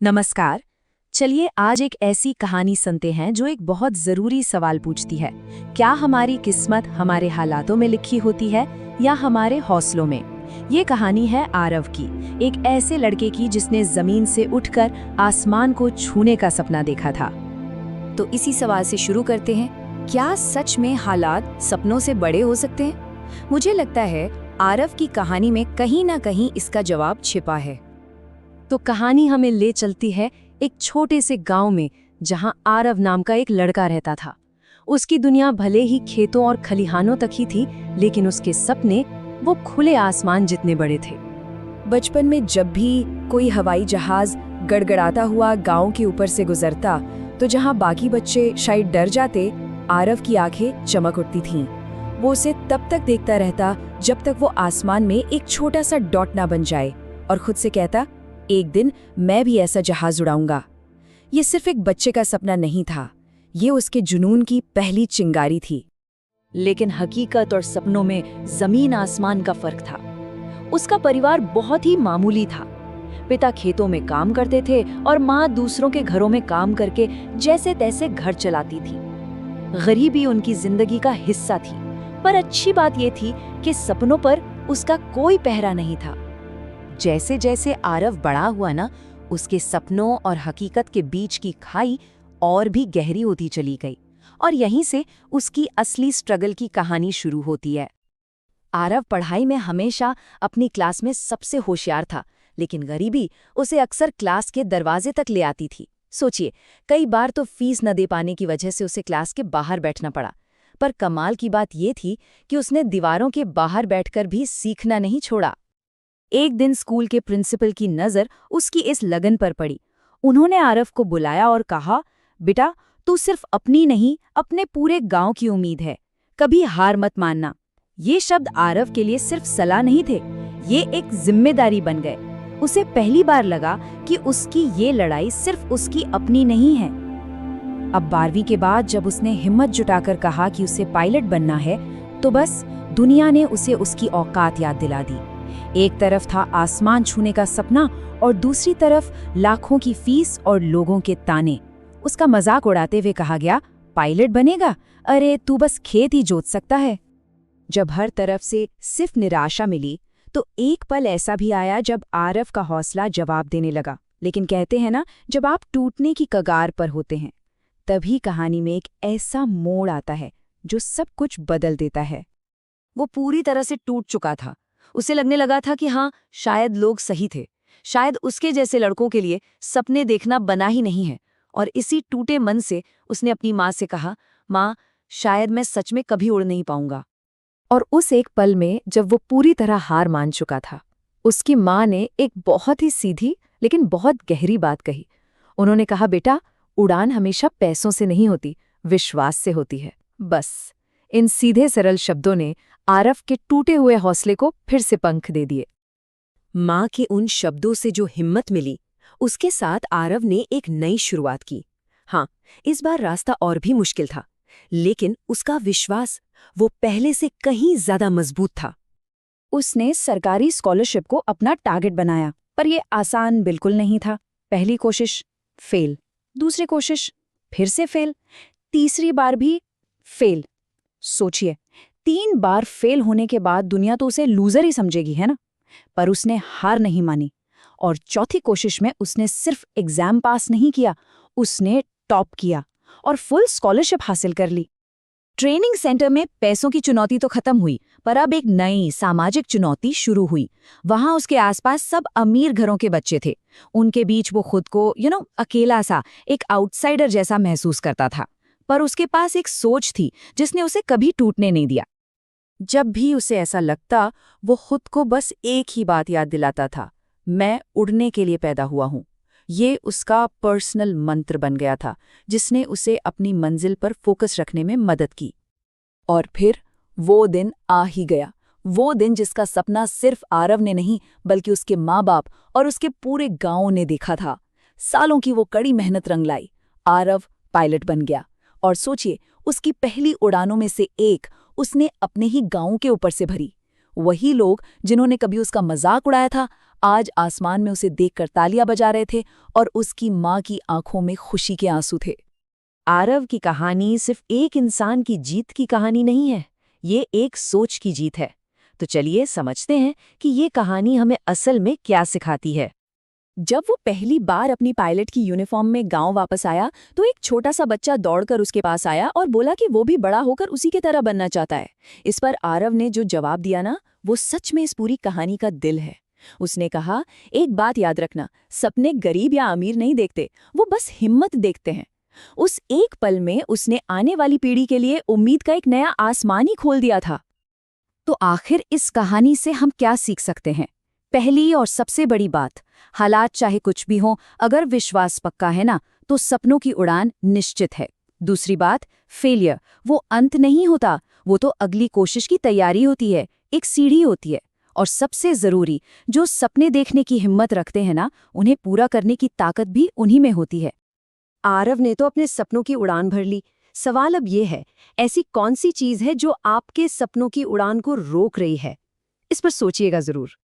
नमस्कार। चलिए आज एक ऐसी कहानी सुनते हैं जो एक बहुत ज़रूरी सवाल पूछती है। क्या हमारी किस्मत हमारे हालातों में लिखी होती है या हमारे हौसलों में? ये कहानी है आरव की, एक ऐसे लड़के की जिसने ज़मीन से उठकर आसमान को छूने का सपना देखा था। तो इसी सवाल से शुरू करते हैं, क्या सच में हालात सपनों से बड़े हो सकते हैं? मुझे लगता है आरव की कहानी में कहीं ना कहीं इसका जवाब छिपा है। तो कहानी हमें ले चलती है एक छोटे से गांव में, जहां आरव नाम का एक लड़का रहता था। उसकी दुनिया भले ही खेतों और खलिहानों तक ही थी, लेकिन उसके सपने वो खुले आसमान जितने बड़े थे। बचपन में जब भी कोई हवाई जहाज गड़गड़ाता हुआ गांव के ऊपर से गुजरता, तो जहां बाकी बच्चे शायद डर जाते, आरव की आंखें चमक उठती थीं। वो उसे तब तक देखता रहता जब तक वो आसमान में एक छोटा सा डॉट ना बन जाए, और खुद से कहता, एक दिन मैं भी ऐसा जहाज उड़ाऊंगा। ये सिर्फ एक बच्चे का सपना नहीं था, ये उसके जुनून की पहली चिंगारी थी। लेकिन हकीकत और सपनों में जमीन आसमान का फर्क था। उसका परिवार बहुत ही मामूली था। पिता खेतों में काम करते थे और माँ दूसरों के घरों में काम करके जैसे तैसे घर चलाती थी। गरीबी उनकी जिंदगी का हिस्सा थी, पर अच्छी बात ये थी कि सपनों पर उसका कोई पहरा नहीं था। जैसे जैसे आरव बड़ा हुआ ना, उसके सपनों और हकीकत के बीच की खाई और भी गहरी होती चली गई, और यहीं से उसकी असली स्ट्रगल की कहानी शुरू होती है। आरव पढ़ाई में हमेशा अपनी क्लास में सबसे होशियार था, लेकिन गरीबी उसे अक्सर क्लास के दरवाजे तक ले आती थी। सोचिए, कई बार तो फीस न दे पाने की वजह से उसे क्लास के बाहर बैठना पड़ा। पर कमाल की बात ये थी कि उसने दीवारों के बाहर बैठकर भी सीखना नहीं छोड़ा। एक दिन स्कूल के प्रिंसिपल की नज़र उसकी इस लगन पर पड़ी। उन्होंने आरव को बुलाया और कहा, बेटा, तू सिर्फ अपनी नहीं, अपने पूरे गांव की उम्मीद है, कभी हार मत मानना। ये शब्द आरव के लिए सिर्फ सलाह नहीं थे, ये एक जिम्मेदारी बन गए। उसे पहली बार लगा कि उसकी ये लड़ाई सिर्फ उसकी अपनी नहीं है। अब 12वीं के बाद जब उसने हिम्मत जुटाकर कहा कि उसे पायलट बनना है, तो बस दुनिया ने उसे उसकी औकात याद दिला दी। एक तरफ था आसमान छूने का सपना, और दूसरी तरफ लाखों की फीस और लोगों के ताने। उसका मजाक उड़ाते हुए कहा गया, पायलट बनेगा? अरे तू बस खेत ही जोत सकता है। जब हर तरफ से सिर्फ निराशा मिली, तो एक पल ऐसा भी आया जब आरव का हौसला जवाब देने लगा। लेकिन कहते हैं ना, जब आप टूटने की कगार पर होते हैं, तभी कहानी में एक ऐसा मोड़ आता है जो सब कुछ बदल देता है। वो पूरी तरह से टूट चुका था। उसे लगने लगा था कि हाँ, शायद लोग सही थे, शायद उसके जैसे लड़कों के लिए सपने देखना बना ही नहीं है। और इसी टूटे मन से उसने अपनी माँ से कहा, माँ, शायद मैं सच में कभी उड़ नहीं पाऊंगा। और उस एक पल में जब वो पूरी तरह हार मान चुका था, उसकी माँ ने एक बहुत ही सीधी लेकिन बहुत गहरी बात कही। उन्होंने कहा, बेटा, उड़ान हमेशा पैसों से नहीं होती, विश्वास से होती है। बस इन सीधे सरल शब्दों ने आरव के टूटे हुए हौसले को फिर से पंख दे दिए। माँ के उन शब्दों से जो हिम्मत मिली, उसके साथ आरव ने एक नई शुरुआत की। हाँ, इस बार रास्ता और भी मुश्किल था, लेकिन उसका विश्वास वो पहले से कहीं ज्यादा मजबूत था। उसने सरकारी स्कॉलरशिप को अपना टारगेट बनाया, पर यह आसान बिल्कुल नहीं था। पहली कोशिश फेल, दूसरी कोशिश फिर से फेल, तीसरी बार भी फेल। सोचिए, 3 बार फेल होने के बाद दुनिया तो उसे लूजर ही समझेगी, है ना? पर उसने हार नहीं मानी, और चौथी कोशिश में उसने सिर्फ एग्जाम पास नहीं किया, उसने टॉप किया और फुल स्कॉलरशिप हासिल कर ली। ट्रेनिंग सेंटर में पैसों की चुनौती तो खत्म हुई, पर अब एक नई सामाजिक चुनौती शुरू हुई। वहां उसके आसपास सब अमीर घरों के बच्चे थे। उनके बीच वो खुद को अकेला सा, एक आउटसाइडर जैसा महसूस करता था। पर उसके पास एक सोच थी जिसने उसे कभी टूटने नहीं दिया। जब भी उसे ऐसा लगता, वो खुद को बस एक ही बात याद दिलाता था, मैं उड़ने के लिए पैदा हुआ हूँ। ये उसका पर्सनल मंत्र बन गया था, जिसने उसे अपनी मंजिल पर फोकस रखने में मदद की। और फिर वो दिन आ ही गया, वो दिन जिसका सपना सिर्फ आरव ने नहीं, बल्कि उसके माँ बाप और उसके पूरे गांव ने देखा था। सालों की वो कड़ी मेहनत रंग लाई, आरव पायलट बन गया। और सोचिए, उसकी पहली उड़ानों में से एक उसने अपने ही गांव के ऊपर से भरी। वही लोग जिन्होंने कभी उसका मजाक उड़ाया था, आज आसमान में उसे देखकर तालियां बजा रहे थे और उसकी माँ की आंखों में खुशी के आंसू थे। आरव की कहानी सिर्फ एक इंसान की जीत की कहानी नहीं है, ये एक सोच की जीत है। तो चलिए समझते हैं कि ये कहानी हमें असल में क्या सिखाती है। जब वो पहली बार अपनी पायलट की यूनिफॉर्म में गांव वापस आया तो एक छोटा सा बच्चा दौड़कर उसके पास आया और बोला कि वो भी बड़ा होकर उसी की तरह बनना चाहता है। इस पर आरव ने जो जवाब दिया ना, वो सच में इस पूरी कहानी का दिल है। उसने कहा, एक बात याद रखना, सपने गरीब या अमीर नहीं देखते, वो बस हिम्मत देखते हैं। उस एक पल में उसने आने वाली पीढ़ी के लिए उम्मीद का एक नया आसमान ही खोल दिया था। तो आखिर इस कहानी से हम क्या सीख सकते हैं? पहली और सबसे बड़ी बात, हालात चाहे कुछ भी हों, अगर विश्वास पक्का है ना, तो सपनों की उड़ान निश्चित है। दूसरी बात, फेलियर वो अंत नहीं होता, वो तो अगली कोशिश की तैयारी होती है, एक सीढ़ी होती है। और सबसे जरूरी, जो सपने देखने की हिम्मत रखते हैं ना, उन्हें पूरा करने की ताकत भी उन्हीं में होती है। आरव ने तो अपने सपनों की उड़ान भर ली। सवाल अब ये है, ऐसी कौन सी चीज है जो आपके सपनों की उड़ान को रोक रही है? इस पर सोचिएगा जरूर।